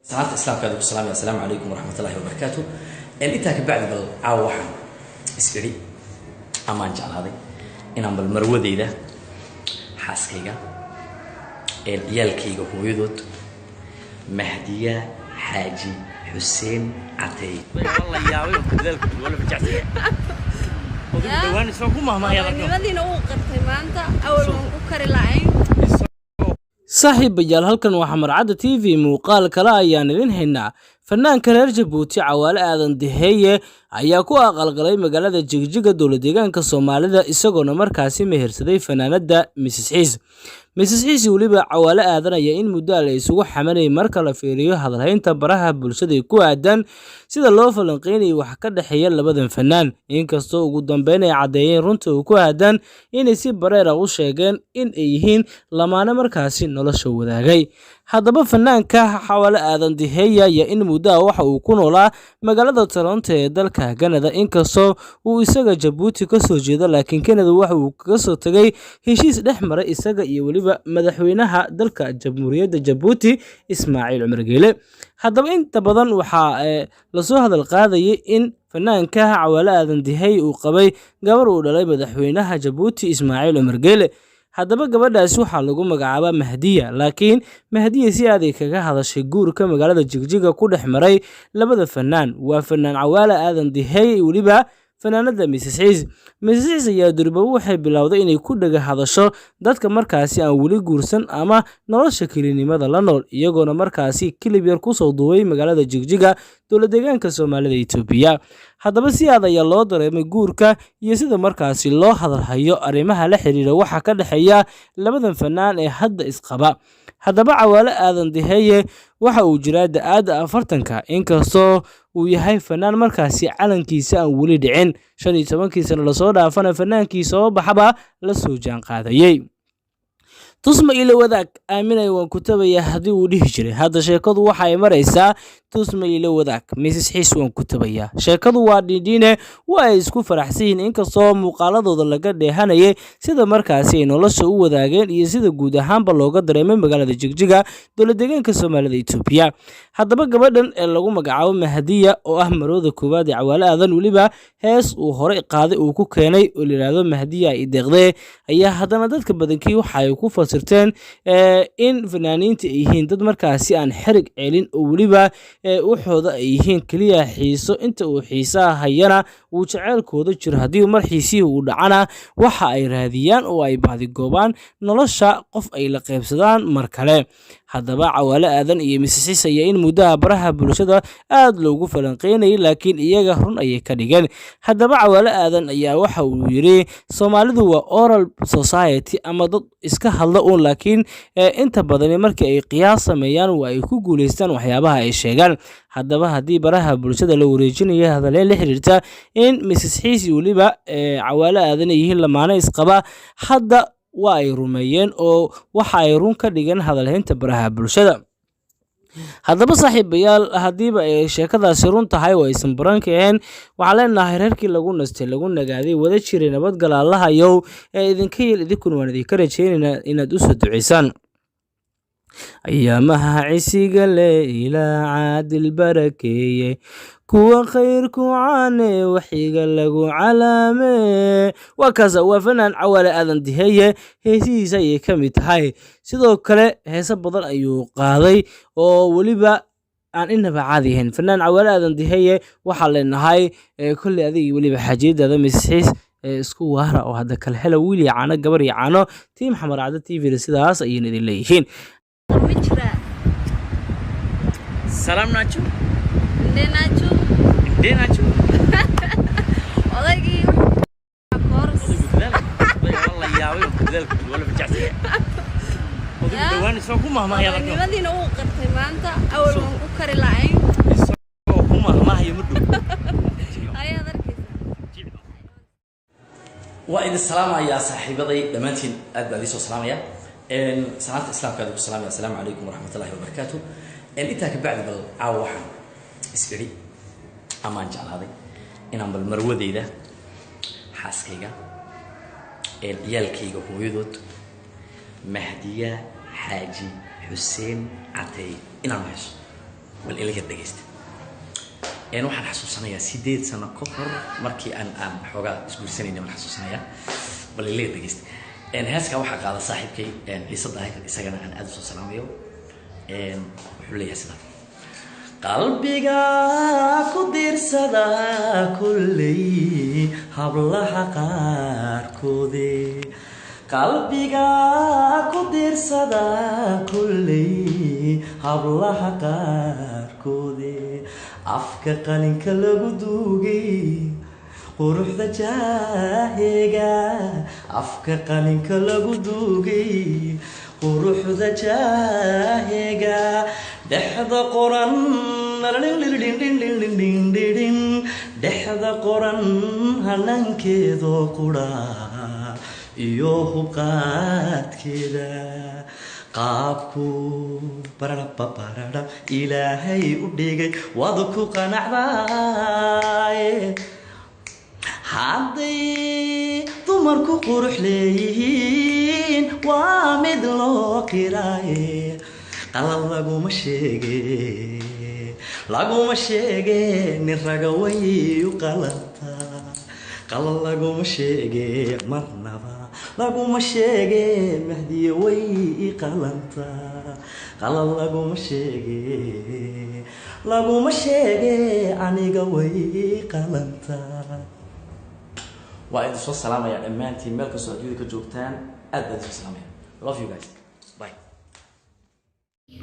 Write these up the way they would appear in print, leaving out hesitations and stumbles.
سلامة الإسلام كذا بالسلام السلام عليكم ورحمة الله وبركاته. أنت كبعد بالعواحن إسكري أمان جعل هذا إنهم بالمرودة ده حاسكيجا يالكيجا هو يدود مهدية حاجي حسين عتي. والله يا ويل ذلك ولا بتجعسي. ودواني سوكو ما يلا. nimadina uu qartay maanta awal waan ku kari lahayn. saaxiibayaal halkan waa Xamarcada TV muuqaal kale ayaan idin haynaa. Fanaanka reer Jabuuti Cawaale Aadan Diheeye ayaa ku aqalgalay magaalada Jigjiga dowlad deegaanka Soomaalida isagoona markaasi mehersaday fanaanada Mrs Xiis. Mrs Xiis waliba Cawaale Aadan ayaa in muddo la isugu xamanay marka la fiiriyo hadalhaynta baraha bulshada ku aadan sida loo falanqeeyay wax ka dhaxeeya labadan fanaan inkastoo ugu dambeyn ay cadeeyeen runta ku aadan inay si bareer ah u sheegeen in ay yihiin lamaane markaasi nolosha wadaagay. haddaba fanaanka Cawaale Aadan Diheeye ayaa in muddo waxa uu ku noolaa magaalada Toronto ee dalka Canada inkastoo uu isaga Jabuuti ka soo jeedo laakiin Canada waxa uu ka soo tagay heshiis dhex maray isaga iyo waliba madaxweynaha dalka Jamhuuriyadda Jabuuti Ismaaciil Cumar Geele. haddaba inta badan waxa la soo hadal qaadayay in fanaanka Cawaale Aadan Diheeye uu qabay gabar uu dhalay madaxweynaha Jabuuti Ismaaciil Cumar Geele. haddaba gabadhaas waxaa lagu magacaabaa Mahdiya laakiin Mahdiya si aad ay kaga hadashay guurka magaalada Jigjiga ku dhex maray labada fanaan waa fanaan Cawaale Aadan Diheeye waliba fanaanada Mrs Xiis. Mrs Xiis ayaa durba waxay bilowday inay ku dhaga hadasho dadka markaasi aan wali guursan ama nolosha kelinimada la nool iyagoona markaasi kilib yar ku soo duubay magaalada Jigjiga dowlad deegaanka Soomaalida Itoobiya. haddaba si aad ayaa loo dareemay guurka iyo sida markaasi loo hadalhayo arrimaha la xiriira waxa ka dhaxeeya labadan fanaan ee hadda isqaba. haddaba Cawaale Aadan Diheeye waxa uu jiraa da'ada 40 inkastoo uu yahay fanaan markaasi calankiisa aan wali dhicin 15 sano la soo dhaafana fanaankiisa oo baxaba la soo jaan qaadayay. tusma ila wadaag aaminay waan ku tabaya hadii uu dhihi jiray hadda sheekadu waxa ay maraysaa tusma ila wadaag Mrs Xiis waan ku tabaya sheekadu waa dhindhine waa ay isku faraxsiin inkastoo muuqaaladooda laga dheehanayay sida markaasi ay nolosha u wadaageen iyo sida guud ahaanba looga dareemay magaalada Jigjiga dowlad deegaanka Soomaalida Itoobiya. haddaba gabadhan ee lagu magacaabo Mahdiya oo ah marooda koowaad ee Cawaale Aadan waliba hees uu hore qaaday uu ku keenay oo la yiraahdo Mahdiya ay deeqday ayaa haddana dadka badankii waxa ay ku fasirteen in fanaaniinta ay yihiin dad markaasi aan xarig celin oo waliba waxooda ay yihiin kaliya xiiso inta uu xiisaha hayana uu jaceelkooda jiro hadii mar xiisii uu dhacana waxa ay raadiyaan oo ay baadi goobaan nolosha qof ay la qaybsadaan mar kale. haddaba Cawaale Aadan iyo Mrs Xiis ayaa in muddo baraha bulshada aad loogu falanqeynay laakiin iyaga run ayay ka dhigeen. haddaba Cawaale Aadan ayaa waxa uu yiri Soomaalidu waa oral society ama dad iska hadla oo laakiin inta badan markii ay qiyaas sameeyaan waa ay ku guuleystaan waxyaabaha ay sheegaan. haddaba hadii baraha bulshada la wareejinayo hadalleen la xiriirta in Mrs Xiis waliba Cawaale Aadan yihiin lamaane isqaba hadda waa ay rumeeyeen oo waxa ay run ka dhigeen hadalhaynta baraha bulshada. haddaba saaxiibayaal hadiiba ay sheekadaasi run tahay oo aysan baranka ahayn waxaa leenahay reerkii lagu nastay lagu nagaaday wada jiray nabadgal Allahayow ee idinka yeel idinkuna waan idinka rajaynaynaa inaad u soo duceysaan. ayaamaha cisiga le ilaa caadil barakeeye kuwa khayrku caane waxiga lagu calaame waa kaasa waa fanaan Cawaale Aadan Diheeye heesihiisa ay ka mid tahay sidoo kale heeso badan ayuu qaaday oo waliba aan inaba caadi ahayn. fanaan Cawaale Aadan Diheeye waxa leenahay kulli adiga waliba xajiidada Mrs Xiis isku waara oo hadda kala hela wiil iyo caano gabar iyo caano team Xamarcada TV sidaas ayay idin leeyihiin. سلام ناتشو Nacho دي ناتشو odagii koors والله يا ويل ذلك ولا بتجعسي. ودواني سوكو ما يلا. nimadina uu qartay maanta awal waan ku kari lahayn. سوكو ما هي مدو. ayaad arkaysaa وإذا السلام يا صاحبي دمانتين أدبا سو سلام يا سلامة الإسلام كذا بالسلام السلام عليكم ورحمة الله وبركاته. أنت كبعد بالعواحن إسكري أمان جعل هذا إنهم بالمرودة ده حاسكيجا يالكيجا هو يدود مهدية حاجي حسين عتي إنهم هش bal ilaga dhageysta waxaan xasuusanayaa 8 sano ka hor markii aan xoogaa isguursanayna waan xasuusanayaa bal ilaga dhageysta heeska waxaa qaada saaxiibkay Ciise Daahir isagana aan aad u soo salaamayo wuxuu leeyahay sida qalbiga ku diirsada kulley hablaha qaarkoode qalbiga ku diirsada kulley hablaha qaarkoode afka qalinka lagu duugay quruxda jaahiga afka qalinka lagu duugay quruxda jaahiga dhexda qoran dhexda qoran hanankeedo qura iyo hubqaadkeeda qaabku barara ilaahay u dhigay wad ku qanacday hadday dumarku qurux leeyihiin waa mid loo qiraaye qalad laguma sheege nin raga way u qalanta qalad laguma sheege marnaba laguma sheege mahdiye way i qalanta qalad laguma sheege aniga way i qalanta waa idin soo salaamaya dhammaantiin meel kastoo adduunyada ka joogtaan aad baan idin salaamaya love you guys bye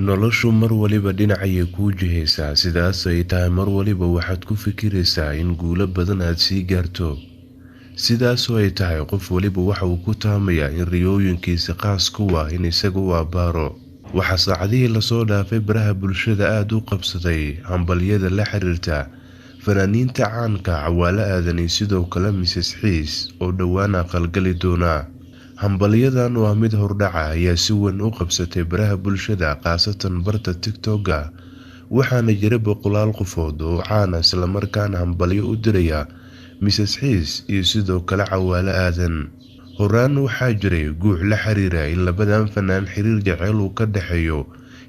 noloshu mar waliba dhinacayay kuu jihaysaa sidaas ay tahay mar waliba waxaad ku fikiraysaa in guulo badan aad sii gaarto sidaasoo ay tahay qof waliba waxa uu ku taamayaa in riyooyinkiisa qaas ku ah in isaga u abbaaro waxaa saacadihii lasoo dhaafay baraha bulshada aad u qabsaday hambalyada la xiriirta fanaaniinta caanka Cawaale Aadan iyo sidoo kale Mrs Xiis oo dhowaan aqalgali doona hambalyadan waa mid hordhaca ayaa si weyn u qabsatay baraha bulshada qaasatan barta TikTok-ga waxaana jira boqolaal qofood oo caan ah isla markaana hambalyo u diraya Mrs Xiis iyo sidoo kale Cawaale Aadan horaan waxaa jiray guux la xiriira in labadan fanaan xiriir jacayl uu ka dhaxeeyo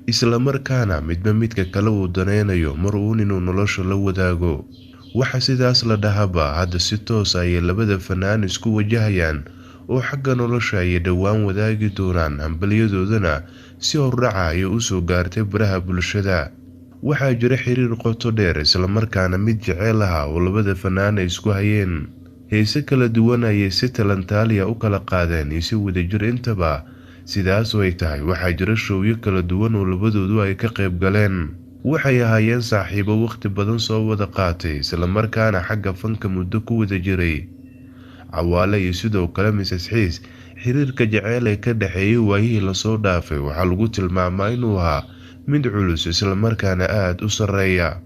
isla markaana midba midka kale uu daneynayo mar uu inuu nolosha la wadaago waxa sidaas la dhahaba hadda si toos ah ay labada fanaan isku wajahayaan oo xagga nolosha ay dhawaan wadaagi doonaan hambalyadoodana si hordhaca ay u soo gaartay baraha bulshada waxaa jira xiriir qoto dheer isla markaana mid jacayl ah oo labada fanaan isku hayeen heese kala duwan ay si talantaaliya u kala qaadeen iyo si wadajir intaba sidaas oo ay tahay waxaa jira showyo kala duwan oo labadoodu ay ka qayb galeen waxay ahaayeen saaxiibo waqti badan soo wada qaatay isla markaana xagga fanka muddo ku wada jiray Cawaale iyo sidoo kale Mrs Xiis xiriirka jacayl ee ka dhaxeeyay waayihii la soo dhaafay waxa lagu tilmaamaa inuu ahaa mid culus isla markaana aad u sareeya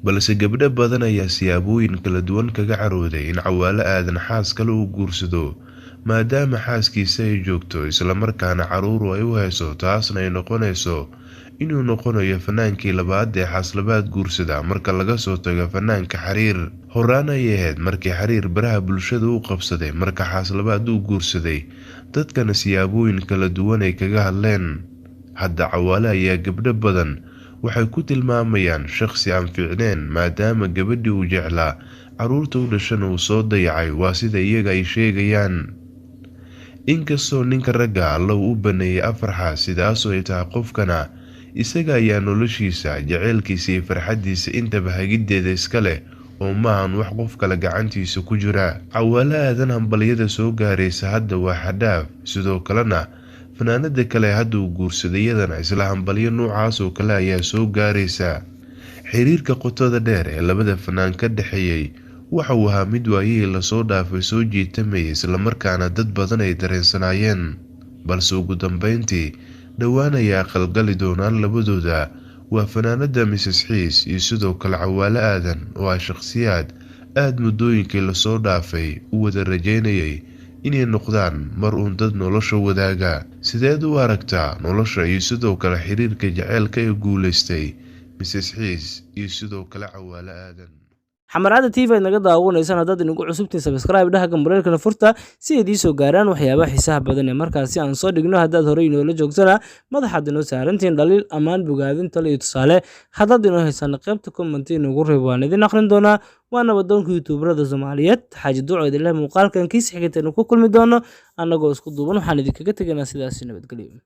balse gabdho badan ayaa siyaabooyin kala duwan kaga carooday in Cawaale Aadan xaas kale uu guursado maadaama xaaskiisa ay joogto isla markaana caruur ay u hayso taasna ay noqonayso inuu noqonayo fanaankii labaad ee xaaslabaad guursada marka laga soo tago fanaanka Xariir horaan ay ahayd markii Xariir baraha bulshada uu qabsaday marka xaaslabaad uu guursaday dadkana siyaabooyin kala duwan ay kaga hadleen hadda Cawaale ayaa gabdho badan waxay ku tilmaamayaan shakhsi aan fiicneen maadaama gabadhii uu jeclaa caruurta u dhashan uu soo dayacay waa sida iyaga ay sheegayaan inkastoo ninka ragga Allah u baneeyay afar xaas sidaasoo ay tahay qofkana isaga ayaa noloshiisa jaceylkiisa iyo farxadiisa intaba hagideeda iska leh oo maahan wax qof kale gacantiisa ku jira Cawaale Aadan hambalyada soo gaaraysa hadda waa xadaaf sidoo kalena fanaanada kale hadda uu guursadayadana isla hambalyo noocaas oo kale ayaa soo gaaraysa xiriirka qotada dheer ee labada fanaan ka dhaxeeyay waxa uu ahaa mid waayihii la soo dhaafay soo jiitamay isla markaana dad badan ay dareensanaayeen balse ugu dambeyntii dhawaan ayaa aqalgali doonaan labadooda waa fanaanada Mrs Xiis iyo sidoo kale Cawaale Aadan oo ah shakhsiyaad aad muddooyinkii la soo dhaafay u wada rajeynayay inay noqdaan mar uun dad nolosha wadaaga sideed u aragtaa nolosha iyo sidoo kale xiriirka jaceylka ee guuleystay Mrs Xiis iyo sidoo kale Cawaale Aadan xamaraada TV ay naga daawanaysan haddaad inagu cusubtiin subscribe dhaha gambareelkana furta si ay idin soo gaaraan waxyaabaha xiisaha badan ee markaasi aan soo dhigno haddaad hore inoola joogtana madaxaad inoo saarantiin dhaliil ammaan bogaadin talo iyo tusaale haddaad inoo haysaan qaybta comment inagu reeb waan idin akhrin doonaa waana wadoonka youtuberada Soomaaliyeed xaaji duco idin leh muuqaalkan kiis xigtayna ku kulmi doono annagoo isku duuban waxaan idinkaga tegaynaa sidaas nabadgelyo